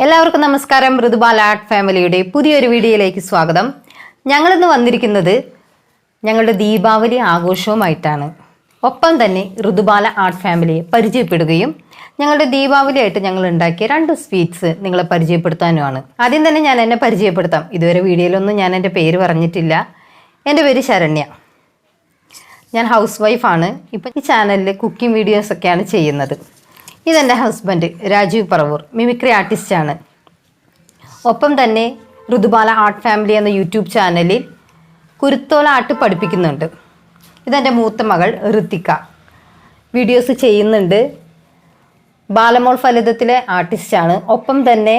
എല്ലാവർക്കും നമസ്കാരം. ഋതുബാല ആർട്ട് ഫാമിലിയുടെ പുതിയൊരു വീഡിയോയിലേക്ക് സ്വാഗതം. ഞങ്ങളിന്ന് വന്നിരിക്കുന്നത് ഞങ്ങളുടെ ദീപാവലി ആഘോഷവുമായിട്ടാണ്. ഒപ്പം തന്നെ ഋതുബാല ആർട്ട് ഫാമിലിയെ പരിചയപ്പെടുകയും ഞങ്ങളുടെ ദീപാവലിയായിട്ട് ഞങ്ങൾ ഉണ്ടാക്കിയ 2 സ്വീറ്റ്സ് നിങ്ങളെ പരിചയപ്പെടുത്താനുമാണ്. ആദ്യം തന്നെ ഞാൻ എന്നെ പരിചയപ്പെടുത്താം. ഇതുവരെ വീഡിയോയിലൊന്നും ഞാൻ എൻ്റെ പേര് പറഞ്ഞിട്ടില്ല. എൻ്റെ പേര് ശരണ്യ. ഞാൻ ഹൗസ് വൈഫാണ്. ഇപ്പം ഈ ചാനലിൽ കുക്കിംഗ് വീഡിയോസൊക്കെയാണ് ചെയ്യുന്നത്. ഇതെൻ്റെ ഹസ്ബൻഡ് രാജീവ് പറവൂർ, മിമിക്രി ആർട്ടിസ്റ്റാണ്. ഒപ്പം തന്നെ ഋതുബാല ആർട്ട് ഫാമിലി എന്ന യൂട്യൂബ് ചാനലിൽ കുരുത്തോല ആർട്ട് പഠിപ്പിക്കുന്നുണ്ട്. ഇതെൻ്റെ മൂത്ത മകൾ ഋത്തിക, വീഡിയോസ് ചെയ്യുന്നുണ്ട്. ബാലമോൾ ഫലിതത്തിലെ ആർട്ടിസ്റ്റാണ്. ഒപ്പം തന്നെ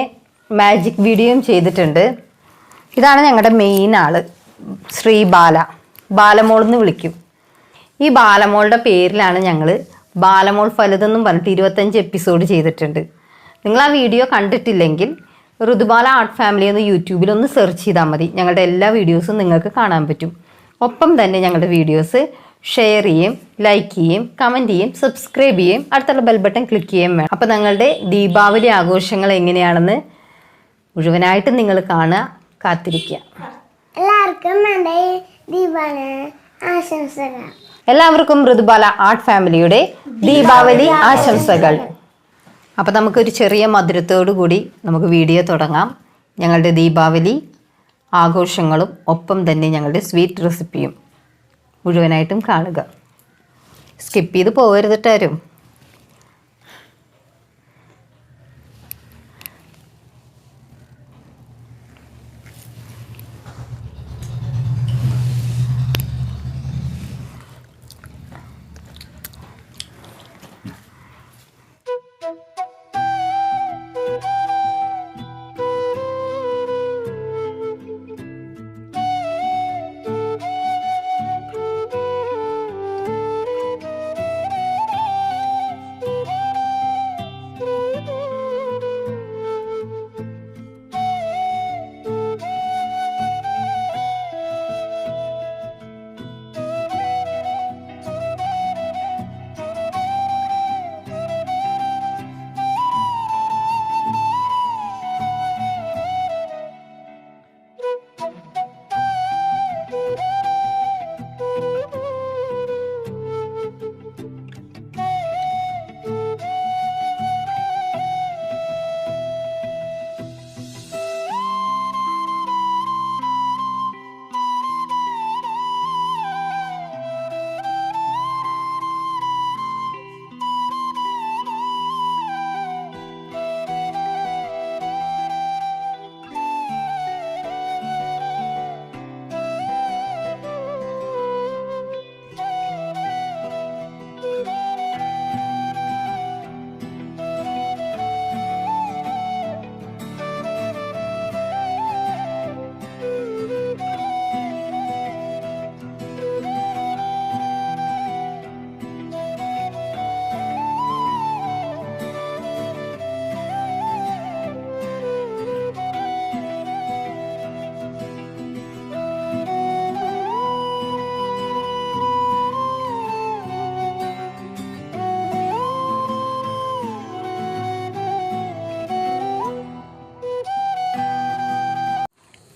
മാജിക് വീഡിയോയും ചെയ്തിട്ടുണ്ട്. ഇതാണ് ഞങ്ങളുടെ മെയിൻ ആള്, ശ്രീ ബാലമോൾ എന്ന് വിളിക്കും. ഈ ബാലമോളുടെ പേരിലാണ് ഞങ്ങൾ ബാലമോൾ ഫലിതെന്നും പറഞ്ഞിട്ട് 25 എപ്പിസോഡ് ചെയ്തിട്ടുണ്ട്. നിങ്ങൾ ആ വീഡിയോ കണ്ടിട്ടില്ലെങ്കിൽ ഋതുബാല ആർട്ട് ഫാമിലി എന്ന് യൂട്യൂബിൽ ഒന്ന് സെർച്ച് ചെയ്താൽ മതി. ഞങ്ങളുടെ എല്ലാ വീഡിയോസും നിങ്ങൾക്ക് കാണാൻ പറ്റും. ഒപ്പം തന്നെ ഞങ്ങളുടെ വീഡിയോസ് ഷെയർ ചെയ്യും, ലൈക്ക് ചെയ്യും, കമൻറ്റ് ചെയ്യും, സബ്സ്ക്രൈബ് ചെയ്യും, അടുത്തുള്ള ബെൽ ബട്ടൺ ക്ലിക്ക് ചെയ്യും വേണം. അപ്പോൾ ഞങ്ങളുടെ ദീപാവലി ആഘോഷങ്ങൾ എങ്ങനെയാണെന്ന് മുഴുവനായിട്ട് നിങ്ങൾ കാണുക, കാത്തിരിക്കുക. എല്ലാവർക്കും ഋതുബാല ആർട്ട് ഫാമിലിയുടെ ദീപാവലി ആശംസകൾ. അപ്പോൾ നമുക്കൊരു ചെറിയ മധുരത്തോടു കൂടി നമുക്ക് വീഡിയോ തുടങ്ങാം. ഞങ്ങളുടെ ദീപാവലി ആഘോഷങ്ങളും ഒപ്പം തന്നെ ഞങ്ങളുടെ സ്വീറ്റ് റെസിപ്പിയും മുഴുവനായിട്ടും കാണുക. സ്കിപ്പ് ചെയ്ത് പോകരുതിട്ടാരും.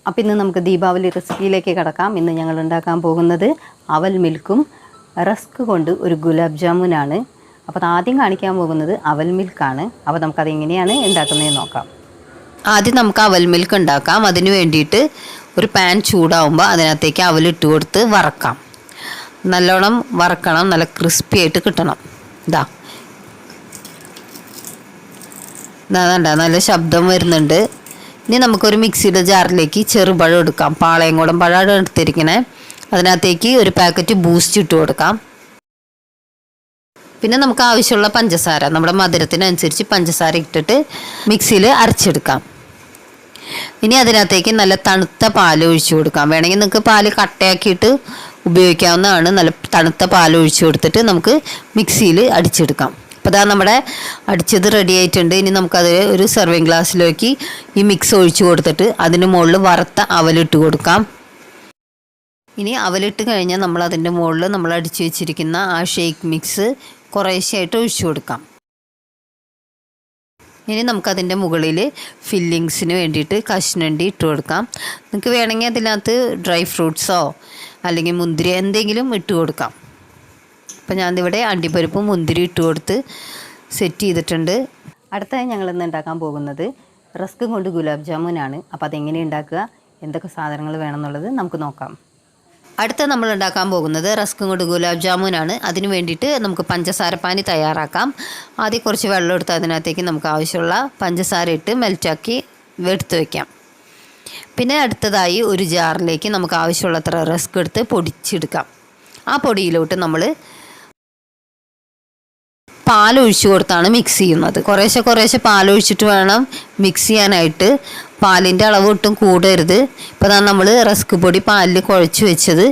അപ്പം ഇന്ന് നമുക്ക് ദീപാവലി റെസിപ്പിയിലേക്ക് കിടക്കാം. ഇന്ന് ഞങ്ങൾ ഉണ്ടാക്കാൻ പോകുന്നത് അവൽ മിൽക്കും റസ്ക് കൊണ്ട് ഒരു ഗുലാബ് ജാമുനാണ്. അപ്പോൾ ആദ്യം കാണിക്കാൻ പോകുന്നത് അവൽ മിൽക്കാണ്. അപ്പോൾ നമുക്കത് എങ്ങനെയാണ് ഉണ്ടാക്കുന്നതെന്ന് നോക്കാം. ആദ്യം നമുക്ക് അവൽ മിൽക്ക് ഉണ്ടാക്കാം. അതിന് വേണ്ടിയിട്ട് ഒരു പാൻ ചൂടാവുമ്പോൾ അതിനകത്തേക്ക് അവലിട്ട് കൊടുത്ത് വറക്കാം. നല്ലോണം വറക്കണം, നല്ല ക്രിസ്പി ആയിട്ട് കിട്ടണം. നല്ല ശബ്ദം വരുന്നുണ്ട്. ഇനി നമുക്കൊരു മിക്സിയുടെ ജാറിലേക്ക് ചെറുപഴം എടുക്കാം. പാളയംകുടം പഴമാണ് എടുത്തിരിക്കണേ. അതിനകത്തേക്ക് ഒരു പാക്കറ്റ് ബൂസ്റ്റ് ഇട്ട് കൊടുക്കാം. പിന്നെ നമുക്ക് ആവശ്യമുള്ള പഞ്ചസാര, നമ്മുടെ മധുരത്തിനനുസരിച്ച് പഞ്ചസാര ഇട്ടിട്ട് മിക്സിയിൽ അരച്ചെടുക്കാം. ഇനി അതിനകത്തേക്ക് നല്ല തണുത്ത പാൽ ഒഴിച്ചു കൊടുക്കാം. വേണമെങ്കിൽ നിങ്ങൾക്ക് പാൽ കട്ടയാക്കിയിട്ട് ഉപയോഗിക്കാവുന്നതാണ്. നല്ല തണുത്ത പാൽ ഒഴിച്ചു കൊടുത്തിട്ട് നമുക്ക് മിക്സിയിൽ അടിച്ചെടുക്കാം. അപ്പോൾ അതാ നമ്മുടെ അടിച്ചത് റെഡി ആയിട്ടുണ്ട്. ഇനി നമുക്കത് ഒരു സെർവിങ് ഗ്ലാസ്സിലേക്ക് ഈ മിക്സ് ഒഴിച്ചു കൊടുത്തിട്ട് അതിന് മുകളിൽ വറുത്ത അവലിട്ട് കൊടുക്കാം. ഇനി അവലിട്ട് കഴിഞ്ഞാൽ നമ്മൾ അതിൻ്റെ മുകളിൽ നമ്മൾ അടിച്ചു വെച്ചിരിക്കുന്ന ആ ഷേക്ക് മിക്സ് കുറേശ്ശെയായിട്ട് ഒഴിച്ചു കൊടുക്കാം. ഇനി നമുക്കതിൻ്റെ മുകളിൽ ഫില്ലിങ്സിന് വേണ്ടിയിട്ട് കശുവണ്ടി ഇട്ട് കൊടുക്കാം. നിങ്ങൾക്ക് വേണമെങ്കിൽ അതിനകത്ത് ഡ്രൈ ഫ്രൂട്ട്സോ അല്ലെങ്കിൽ മുന്തിരി എന്തെങ്കിലും ഇട്ട് കൊടുക്കാം. അപ്പോൾ ഞാനിവിടെ അണ്ടിപ്പരിപ്പും മുന്തിരി ഇട്ട് കൊടുത്ത് സെറ്റ് ചെയ്തിട്ടുണ്ട്. അടുത്തായി ഞങ്ങളിന്ന് ഉണ്ടാക്കാൻ പോകുന്നത് റസ്ക് കൊണ്ട് ഗുലാബ് ജാമുനാണ്. അപ്പോൾ അതെങ്ങനെ ഉണ്ടാക്കുക, എന്തൊക്കെ സാധനങ്ങൾ വേണമെന്നുള്ളത് നമുക്ക് നോക്കാം. അടുത്ത നമ്മൾ ഉണ്ടാക്കാൻ പോകുന്നത് റസ്ക് കൊണ്ട് ഗുലാബ് ജാമുനാണ്. അതിന് വേണ്ടിയിട്ട് നമുക്ക് പഞ്ചസാരപ്പാനി തയ്യാറാക്കാം. ആദ്യം കുറച്ച് വെള്ളം എടുത്ത് അതിനകത്തേക്ക് നമുക്ക് ആവശ്യമുള്ള പഞ്ചസാര ഇട്ട് മെൽറ്റാക്കി എടുത്ത് വയ്ക്കാം. പിന്നെ അടുത്തതായി ഒരു ജാറിലേക്ക് നമുക്ക് ആവശ്യമുള്ളത്ര റസ്ക് എടുത്ത് പൊടിച്ചെടുക്കാം. ആ പൊടിയിലോട്ട് നമ്മൾ പാലൊഴിച്ച് കൊടുത്താണ് മിക്സ് ചെയ്യുന്നത്. കുറേശ്ശെ പാലൊഴിച്ചിട്ട് വേണം മിക്സ് ചെയ്യാനായിട്ട്. പാലിൻ്റെ അളവ് ഒട്ടും കൂടരുത്. ഇപ്പോൾ നമ്മൾ റസ്ക് പൊടി പാലിൽ കുഴച്ച് വെച്ചത്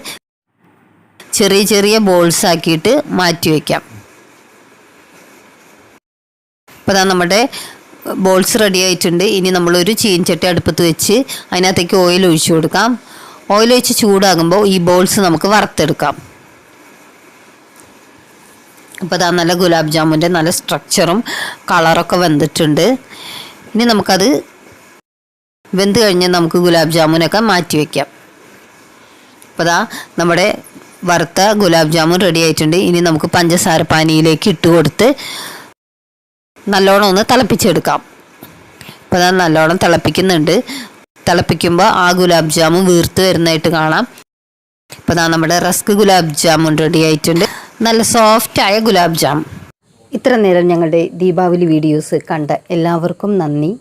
ചെറിയ ബോൾസ് ആക്കിയിട്ട് മാറ്റി വയ്ക്കാം. ഇപ്പോൾ നമ്മുടെ ബോൾസ് റെഡി ആയിട്ടുണ്ട്. ഇനി നമ്മളൊരു ചീനച്ചട്ടി അടുപ്പത്ത് വെച്ച് അതിനകത്തേക്ക് ഓയിൽ ഒഴിച്ച് കൊടുക്കാം. ഓയിൽ ഒഴിച്ച് ചൂടാകുമ്പോൾ ഈ ബോൾസ് നമുക്ക് വറുത്തെടുക്കാം. അപ്പോൾ നല്ല ഗുലാബ് ജാമുൻ്റെ നല്ല സ്ട്രക്ചറും കളറൊക്കെ വെന്തിട്ടുണ്ട്. ഇനി നമുക്കത് വെന്ത് കഴിഞ്ഞ് നമുക്ക് ഗുലാബ് ജാമുനൊക്കെ മാറ്റി വയ്ക്കാം. അപ്പോൾ നമ്മുടെ വറുത്ത ഗുലാബ് ജാമുൻ റെഡി ആയിട്ടുണ്ട്. ഇനി നമുക്ക് പഞ്ചസാര പാനിയിലേക്ക് ഇട്ട് കൊടുത്ത് നല്ലോണം ഒന്ന് തിളപ്പിച്ചെടുക്കാം. അപ്പോൾ നല്ലോണം തിളപ്പിക്കുന്നുണ്ട്. തിളപ്പിക്കുമ്പോൾ ആ ഗുലാബ് ജാമുൻ വീർത്ത് വരുന്നതായിട്ട് കാണാം. ഇപ്പോൾ നമ്മുടെ റസ്ക് ഗുലാബ് ജാമുൻ റെഡി ആയിട്ടുണ്ട്. നല്ല സോഫ്റ്റായ ഗുലാബ് ജാം. ഇത്ര നേരം ഞങ്ങളുടെ ദീപാവലി വീഡിയോസ് കണ്ട എല്ലാവർക്കും നന്ദി.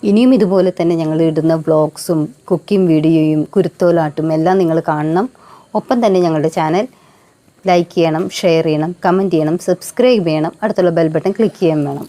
ഇനിയും ഇതുപോലെ തന്നെ ഞങ്ങൾ ഇടുന്ന വ്ളോഗ്സും കുക്കിംഗ് വീഡിയോയും കുരുത്തോലാട്ടും എല്ലാം നിങ്ങൾ കാണണം. ഒപ്പം തന്നെ ഞങ്ങളുടെ ചാനൽ ലൈക്ക് ചെയ്യണം, ഷെയർ ചെയ്യണം, കമൻറ്റ് ചെയ്യണം, സബ്സ്ക്രൈബ് ചെയ്യണം, അടുത്തുള്ള ബെൽ ബട്ടൺ ക്ലിക്ക് ചെയ്യാൻ വേണം.